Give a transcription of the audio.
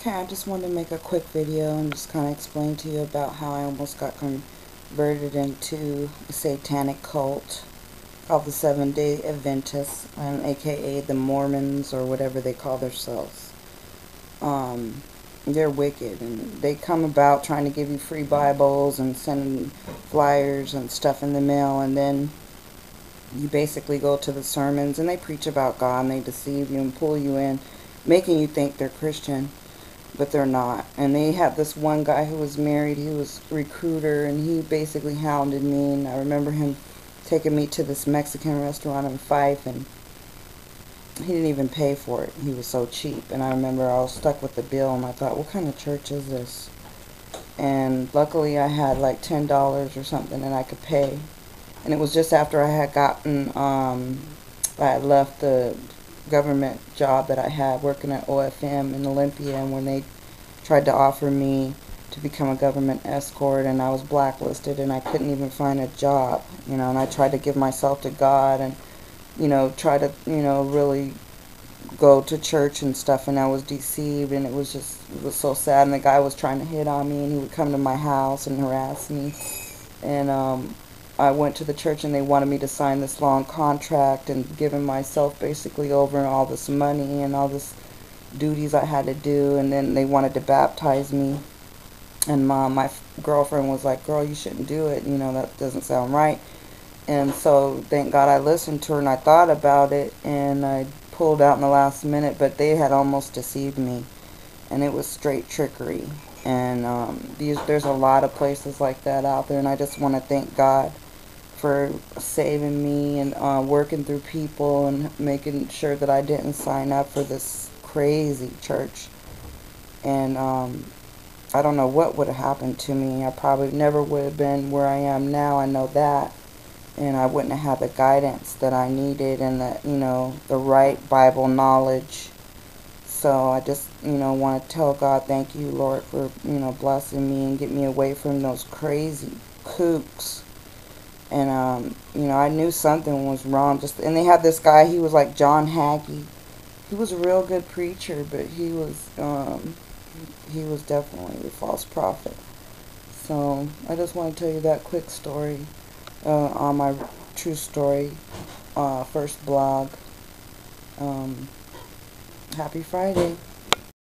Okay, I just wanted to make a quick video and just kind of explain to you about how I almost got converted into a satanic cult called the Seventh-day Adventists, aka the Mormons or whatever they call themselves. They're wicked, and they come about trying to give you free Bibles and sending flyers and stuff in the mail, and then you basically go to the sermons and they preach about God and they deceive you and pull you in, making you think they're Christian, but they're not. And they had this one guy who was married. He was a recruiter, and he basically hounded me, and I remember him taking me to this Mexican restaurant in Fife, and he didn't even pay for it. He was so cheap. And I remember I was stuck with the bill, and I thought, what kind of church is this? And luckily I had like $10 or something and I could pay. And it was just after I had gotten, I had left the government job that I had working at OFM in Olympia, and when they tried to offer me to become a government escort, and I was blacklisted and I couldn't even find a job, and I tried to give myself to God and, try to, really go to church and stuff, and I was deceived, and it was so sad. And the guy was trying to hit on me, and he would come to my house and harass me, and I went to the church and they wanted me to sign this long contract and giving myself basically over all this money and all this duties I had to do, and then they wanted to baptize me. And my girlfriend was like, girl, you shouldn't do it, that doesn't sound right. And so thank God I listened to her and I thought about it, and I pulled out in the last minute, but they had almost deceived me, and it was straight trickery. And there's a lot of places like that out there, and I just want to thank God for saving me and working through people and making sure that I didn't sign up for this crazy church. And I don't know what would have happened to me. I probably never would have been where I am now, I know that. And I wouldn't have had the guidance that I needed and the right Bible knowledge. So I just, want to tell God, thank you, Lord, for, blessing me and get me away from those crazy kooks. And, I knew something was wrong. And they had this guy, he was like John Hagee. He was a real good preacher, but he was definitely a false prophet. So I just want to tell you that quick story on my true story first blog. Happy Friday.